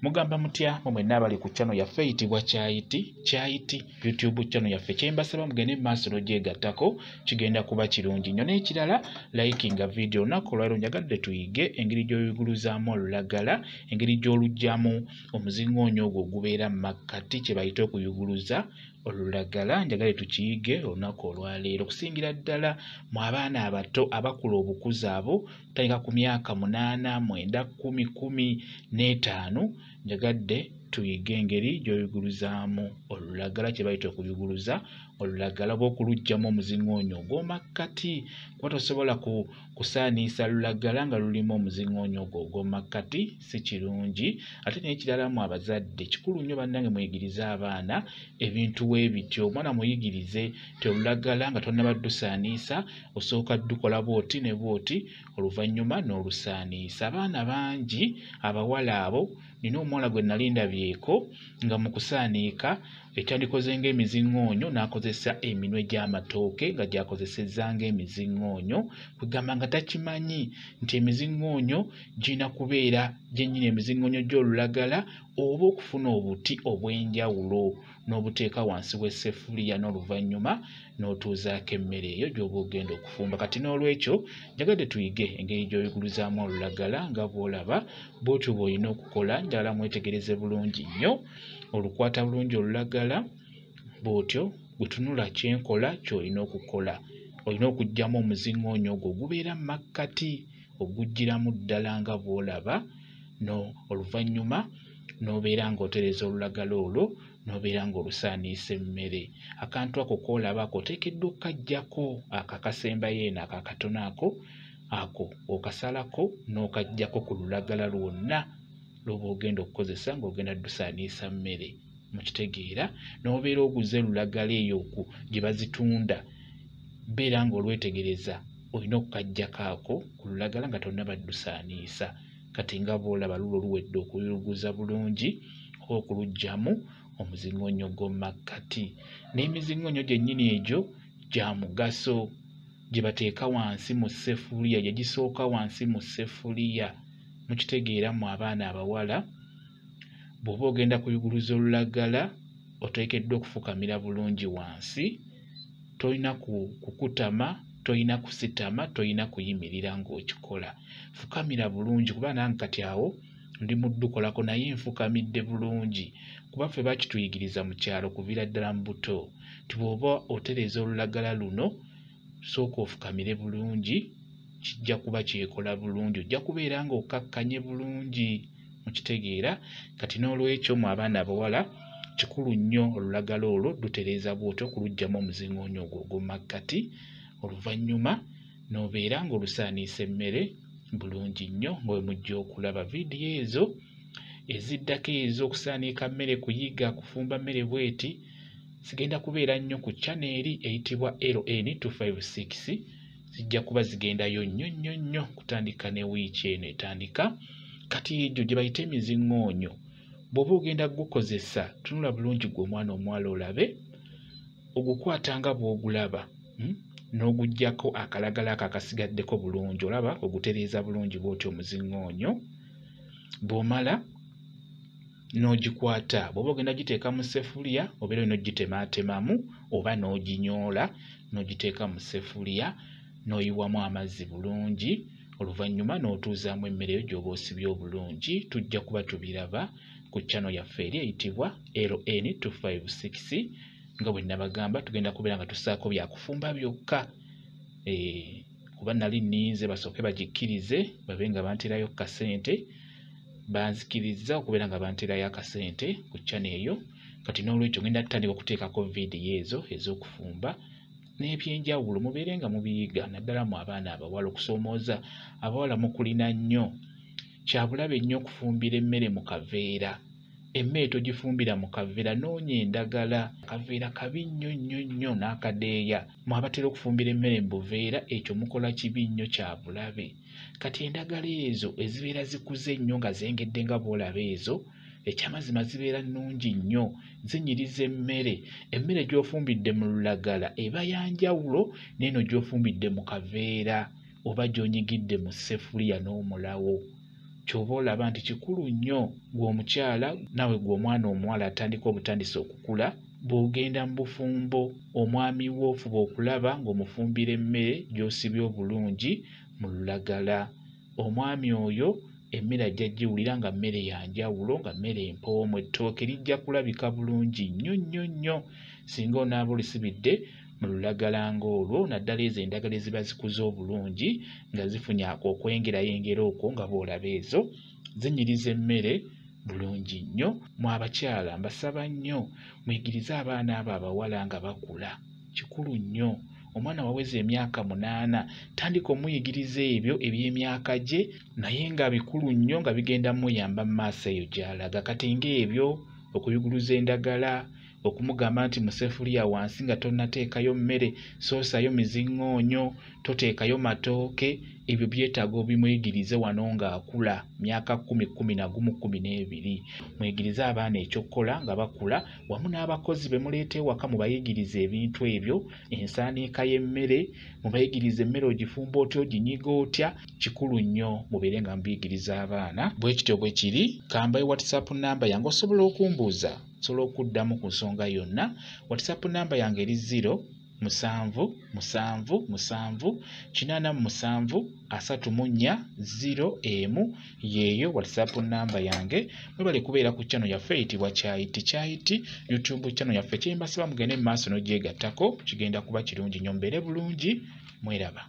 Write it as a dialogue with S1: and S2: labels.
S1: Mugamba mutya mwe nabali ku channel yaffe eyitibwa Kyayiti YouTube channel yaffe kyembasaba mugende maaso n'ogyegattako kigenda kuba kirungi nnyo n'ekirala likinga video nako lwaliro njagadde tuyige engeri gy'oyugguluzaamu olulagala engeri gy'olugyamu omuzingoonyo ogwo ogubeera mu makkati kye bayita okuyugguluza olulagala njagale tukiyige olunaku olwaleero okusingira ddala mu abaana abato abakula obukuzi abo tandika ku myaka 8, 9, 10, 15 njagadde tuyige engeri gy'oyugguluzaamu olulagala kye bayita okuyugguluza olulagala oba okulugyamu omuzingoonyo ogw'omakkati kuba tosobola kusaaniisa lulagala nga lulimu omuzingoonyo ogwo ogw'omakkati si kirungi ate n'ekirala mu abazadde kikulu nnyo bannange muyigirize abaana ebintu weebityo omwana muyigirize olulagala nga tonnaba ddusaaniisa osooka ddukola bw'oti ne bw'oti oluvannyuma n'olusaaniisa abaana bangi abawala abo nina omuwala gwe nali ndabyeko nga mu kusaaniika ekyandikoze ng'emizingoonyo n'akozesa eminwe gy'amatooke nga gyakozesezza ng'emizingoonyo kugamba nga takimanyi nti emizingoonyo girina kubeera gyennyini emizingoonyo gy'olulagala oba okufuna obuti obw'enjawulo n'obuteeka wansi w'esseffuliya n'oluvannyuma n'otuuzaako emmere eyo gy'oba ogenda okufumba kati n'olwekyo njagadde tuyige engeri gy'oyugguluzaamu olulagala nga bw'olaba bw'otyo bw'olina okukola njagala mwetegereze bulungi nnyo olukwata bulungi olulagala bw'otyo bwetunula kyenkola ky'olina okukola olina okuggyamu omuzingoonyo ogwo ogubeera mu makkati oguggyiramu ddala nga bw'olaba oluvannyuma n'obeera ng'otereza olulagala olwo n'obeera ng'olusaaniisa emmere akantu ako k'olaba ako oteekeddwa okukaggyako akasembayo eno akakatono ako okasalako n'okaggyako ku lulagala lwonna lw'oba ogenda okukozesa ng'ogenda ddusaaniisa mmere mukitegeera n'obeera oguze lulagala eyo gye bazitunda beera ng'olwetegereza olina okukaggyako ako ku lulagala nga tonnaba ddusaaniisa kati nga bw'olaba lulo luwedde okuyugguluza bulungi oba okuluggyamu omuzingoonyo gw'omakkati n'emizingoonyo gyennyini egyo gya mugaso gye bateeka wansi mu sseffuliya gye gisooka wansi mu sseffuliya mukitegeera mu abaana abawala bw'oba ogenda kuyugguluza olulagala oteekeddwa okufukamira bulungi wansi tolina kukutama tolina kusitama tolina kuyimirira ng'okikola fukamira bulungi kuba nange kati awo ndi mu ddukolako naye nfukamidde bulungi kuba ffe bakituyigiriza mu kyalo kuviira ddala mu buto nti bw'oba otereza olulagala luno sooka ofukamire bulungi kijja kuba kyekola bulungi ojja kubeera ng'okkakkanye bulungi mukitegeera kati n'olwekyo mu abaana abawala kikulu nnyo olulagala olwo lutereeza bw'otyo okuluggyamu omuzingoonyo ogwo ogw'omakkati oluvannyuma n'obeera ng'olusaaniisa emmere bulungi nnyo nga bwe mujja okulaba vidiyo ezo eziddako ez'okusaaniika mmere kuyiga kufumba mmere bweti zigenda kubeera nnyo ku chaneri eyitibwa LN256 zijja kuba zigendayo nnyo kutandika ne wiiki eno etandika kati egyo gye bayita emizingoonyo bw'oba ogenda gukozesa tunula bulungi gwe omwana omuwala olabe ogukwata nga bw'ogulaba n'oguggyako akalagala ako akasigaddeko bulungi olaba ogutereeza bulungi bw'otyo omuzingoonyo bw'omala n'ogikwata bw'oba ogenda giteeka mu sseffuliya obeera olina ogitemaatemamu oba n'oginyoola n'ogiteeka mu sseffuliya n'oyiwamu amazzi bulungi oluvannyuma n'otuuzaamu emmere yo gy'oba osibye obulungi tujja kuba tubiraba ku channel yaffe eri eyitibwa LN256 nga bwe nabagamba tugenda kubeera nga tussaako byakufumba byokka kuba nali nninze basooke bagikkirize babe nga banterayo kasente banzikiriza okubeera nga banterayo akasente ku channel eyo kati n'olwekyo ngenda tutandika okuteekako vidiyo ezo ez'okufumba n'ebyenjawulo mubeere nga mubiyiga naddala mu abaana abawala okusoomooza abawala mukulina nnyo kyabulabe nnyo okufumbira emmere mu kaveera emmere togifumbira mu kaveera noonya endagala akaveera kabi nnyo n'akadeeya mu abatera okufumbira emmere mu buveera ekyo mukola kibi nnyo kyabulabe kati endagala ezo ezibeera zikuze nnyo nga zengedde nga bw'olaba ezo ekyamazima zibeera nnungi nnyo zinyiriza emmere gy'ofumbidde mu lulagala eba yanjawulo n'eno gy'ofumbidde mu kaveera oba gy'onyigidde mu sseffuliya n'omulawo ky'oba olaba nti kikulu nnyo gw'omukyala nawe gw'omwana omuwala atandika obutandisi okukula bw'ogenda mu bufumbo omwami wo ofuba okulaba ng'omufumbira emmere gy'osibye obulungi mu lulagala. Omwami oyo emmere ajja giwulira nga mmere ya njawulo, nga mmere empoomu, ettooke lijja kulabika bulungi nnyo nnyo nnyo singa onaaba olisibidde mu lulagala ng'olwo, naddala ezo endagala eziba zikuze obulungi nga zifunye okwengerayo okwo nga bw'olaba ezo zinyiriza emmere bulungi nnyo. Mu abakyala mbasaba nnyo muyigirize abaana abo abawala nga bakula, kikulu nnyo. Omwana waweza emyaka 8 tandika omuyigiriza ebyo eby'emyaka gye naye nga bikulu nnyo nga bigenda muyamba mu maaso eyo gy'alaga. Kati ng'ebyo okuyuguluza endagala, okumugamba nti mu seffuliya wansi nga tonnateekayo mmere, soosayo miziŋŋoonyo, toteekayo matooke, ebyo byetaaga obimuyigirize wano ng'akula myaka 10, 11, 12. Muyigirize abaana ekyokkola nga bakula wamu n'abakozi be muleeta ewaka mubayigirize ebintu ebyo, ensaanika y'emmere, mubayigirize emmere ogifumba otya, oginyiga otya, kikulu nnyo mubeere nga mubiyigiriza abaana. Bwe kityo bwe kiri, kambaye WhatsApp namba yange osobola okumbuuza, osobola okuddamu ku nsonga yonna. WhatsApp namba yange eri 0778784 yeeyo WhatsApp namba yange. Mwebale kubeera ku channel yaffe eyitibwa Kyayiti YouTube channel yaffe. Kyembasaba mugende mu maaso n'ogyegattako, kigenda kuba kirungi nnyo. Mbeere bulungi, mweraba.